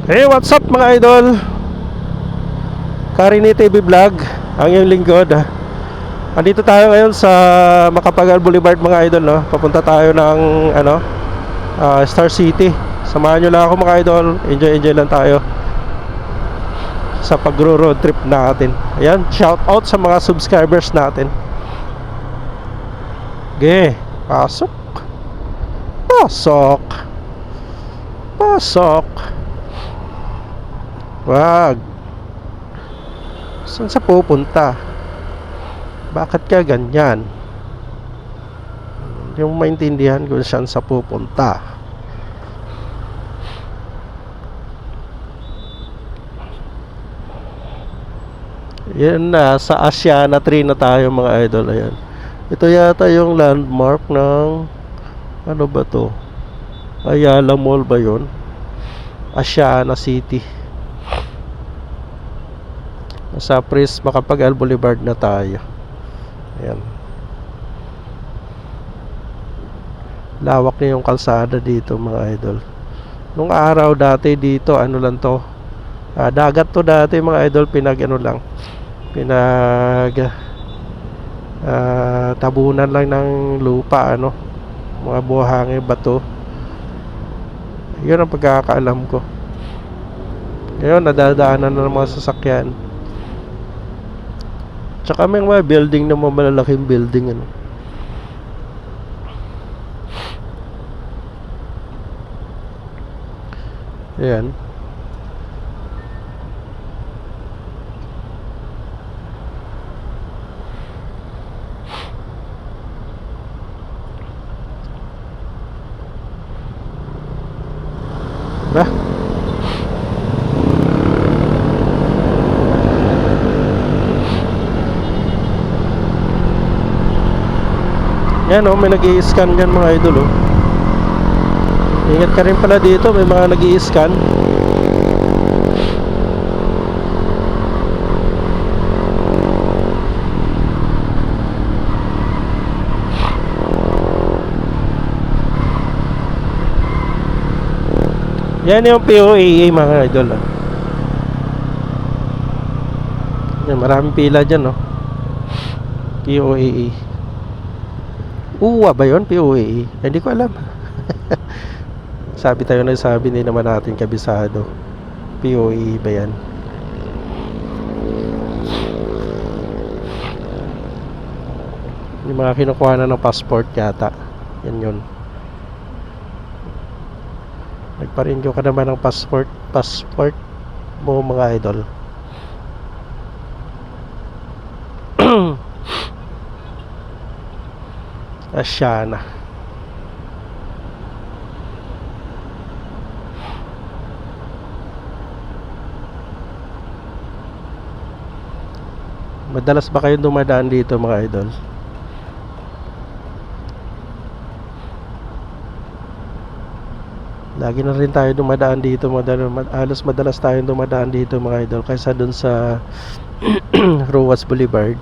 Hey, what's up mga idol? Karini TV Vlog, ang iyong lingkod. Andito tayo ngayon sa Macapagal Boulevard mga idol, no? Papunta tayo ng Star City. Samahan nyo lang ako mga idol. Enjoy lang tayo sa pag-road trip natin. Ayan, shout out sa mga subscribers natin. Okay, pasok. Pasok. Pasok. Wag. Saan sa pupunta? Bakit ka ganyan? Hindi mo maintindihan kung saan sa pupunta. Yan na, sa Asiana 3 na tayo mga idol. Ayan. Ito yata yung landmark ng ano ba to? Ayala Mall ba yun? Asiana City. Sa Pris Macapagal Boulevard na tayo. Ayan. Lawak na yung kalsada dito mga idol. Nung araw dati dito, ano lang to, dagat to dati mga idol. Tabunan lang ng lupa, ano, mga buhangin, bato. Yun ang pagkakaalam ko. Ngayon nadadaanan na ng mga sasakyan. Tsaka may mga building na mga malalaking building, ano. Ayan. Bah. Yan oh, may nag-i-scan yan mga idol oh. Ingat ka rin pala dito, may mga nag-i-scan. Yan yung POAA mga idol oh. Yan, maraming pila dyan oh. POAA. Uwa ba yun? POAA? Hindi ko alam. Sabi tayo na sabi, hindi naman natin kabisado. POAA ba yan? Yung mga kinukuha na ng passport yata. Yan yun. Nagpa-renew ka naman ng passport mo mga idol. Asiana. Madalas ba kayong dumadaan dito mga idol? Lagi na rin tayo dumadaan dito, madalas tayong dumadaan dito mga idol kaysa dun sa Roas Boulevard.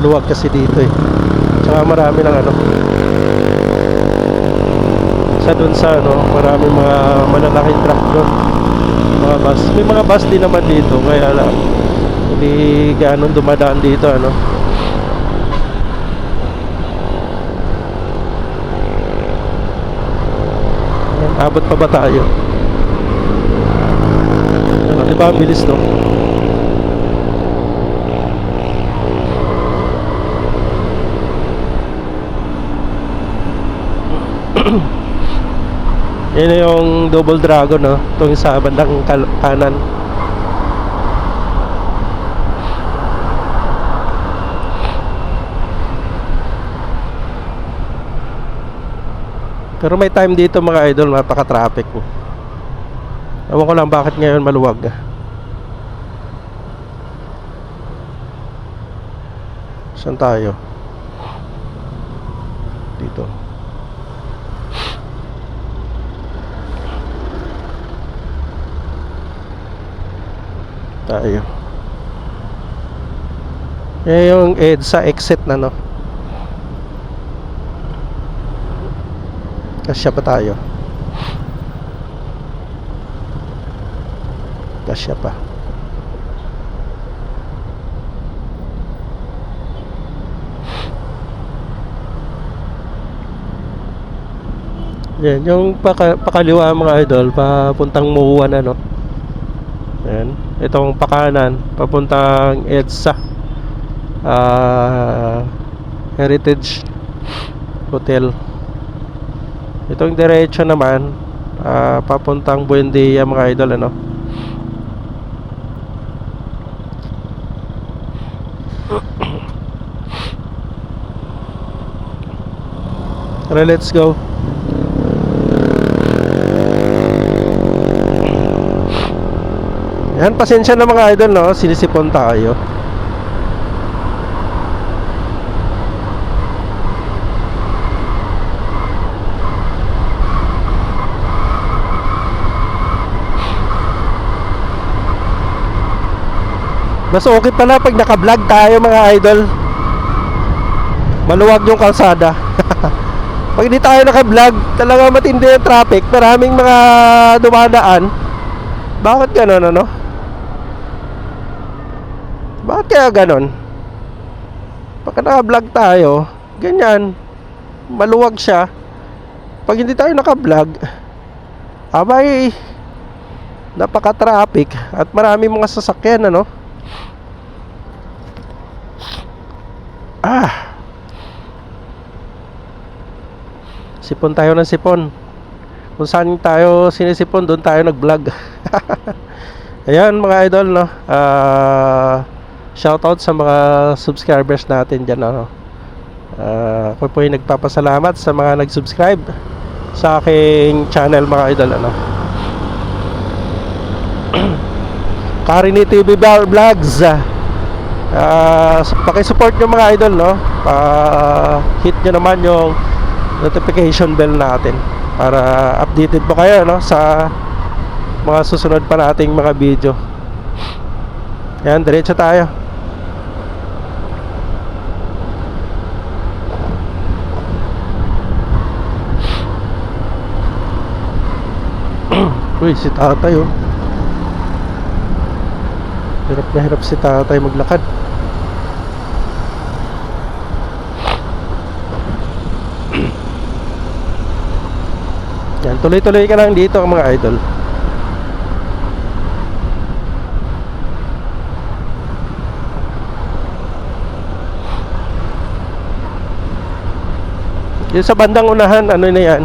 Luwag kasi dito eh. Tsaka marami ng ano, sa dun sa ano, marami mga malalaking truck doon, mga bus. May mga bus din naman dito, kaya lang hindi gaano dumadaan dito, ano. Abot pa ba tayo? Diba ang bilis no? Yan yung Double Dragon no? Itong sa bandang kanan. Pero may time dito mga idol, napaka-traffic. Ewan ko lang bakit ngayon maluwag. Saan tayo? Dito. Tayo. Yan yung EDSA exit na no. Kasya pa tayo. Kasya pa. Yan, yung pakaliwa mga idol, papuntang Muwan ano. Yan, itong pakanan, papuntang EDSA Heritage Hotel. Itong diretso naman, papuntang Buendia mga idol ano. Tara, let's go. Yan, pasensya na mga idol no, sinisipon tayo. Mas okay pala pag naka-vlog tayo mga idol. Maluwag yung kalsada. Pag hindi tayo naka-vlog, talaga matindi yung traffic. Maraming mga dumadaan. Bakit ganon ano? Bakit kaya ganon? Pagka naka-vlog tayo, ganyan, maluwag siya. Pag hindi tayo naka-vlog, abay, napaka-traffic at marami mga sasakyan ano. Sipon tayo ng sipon. Kung saan tayo sinisipon, doon tayo nag-vlog. Ayan mga idol no. Shoutout sa mga subscribers natin dyan ano. Ako po yung nagpapasalamat sa mga nag-subscribe sa aking channel mga idol ano. Karini TV Vlogs. Pakisupport nyo mga idol no. Hit nyo naman yung notification bell natin para updated po kayo no sa mga susunod pa nating mga video. Yan, diretso tayo. Uy, si tatay oh. Hirap na hirap si tatay maglakad. Yan, tuloy-tuloy ka lang dito mga idol. Yung sa bandang unahan, ano na yan,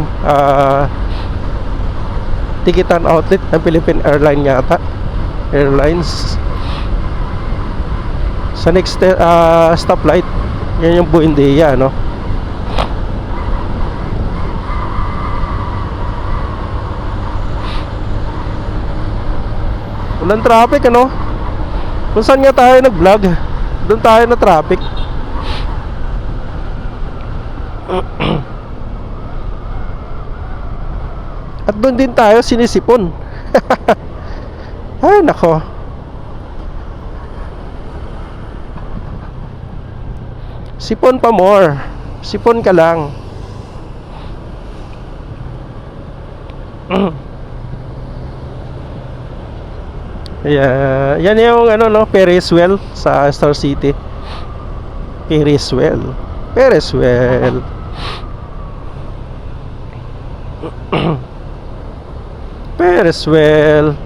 tikitan outlet ng Philippine Airlines yata. Airlines. Sa next stoplight, yan yung Buendia no. Walang traffic ano. Kung saan nga tayo nag-vlog, doon tayo na traffic. At doon din tayo sinisipon. Ay nako. Sipon pa more. Sipon ka lang. Yeah, yan yung ano no, Ferris wheel sa Star City. Ferris wheel. Ferris wheel. Ferris wheel.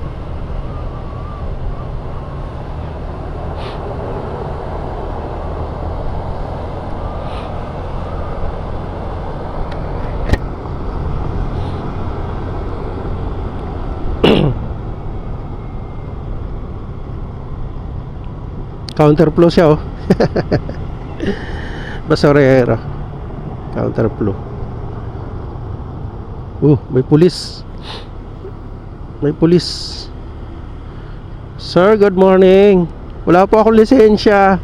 Counterflow siya oh. Basurero. Counterflow. May pulis. May pulis. Sir, good morning. Wala po akong lisensya.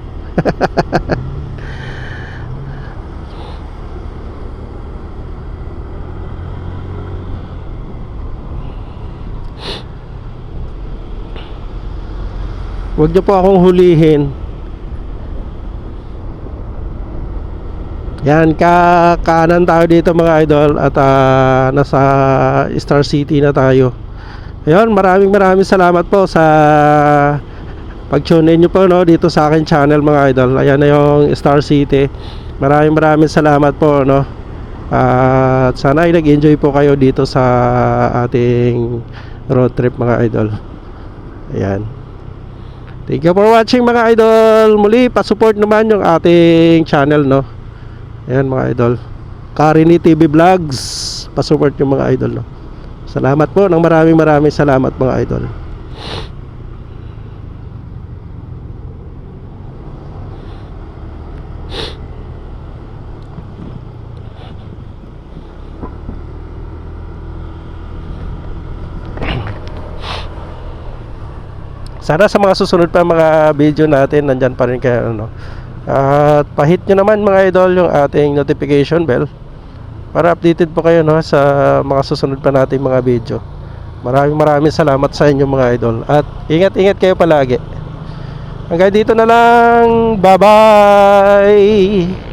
Huwag niyo po akong hulihin. Yan, kanan tayo dito mga idol. At nasa Star City na tayo. Ayun, maraming salamat po sa pag-tune in nyo po, no, dito sa akin channel mga idol. Ayan na yung Star City. Maraming salamat po, no. At sana ay nag-enjoy po kayo dito sa ating road trip mga idol. Ayan. Thank you for watching mga idol. Muli, pa-support naman yung ating channel, no. Ayan mga idol, Karini TV Vlogs. Pa-support yung mga idol, no. Salamat po ng maraming salamat mga idol. Sana sa mga susunod pa mga video natin nandyan pa rin kayo, ano. At pahit nyo naman mga idol yung ating notification bell para updated po kayo, no, sa mga susunod pa nating mga video. Maraming salamat sa inyo mga idol. At ingat kayo palagi. Hanggang dito na lang. Bye bye.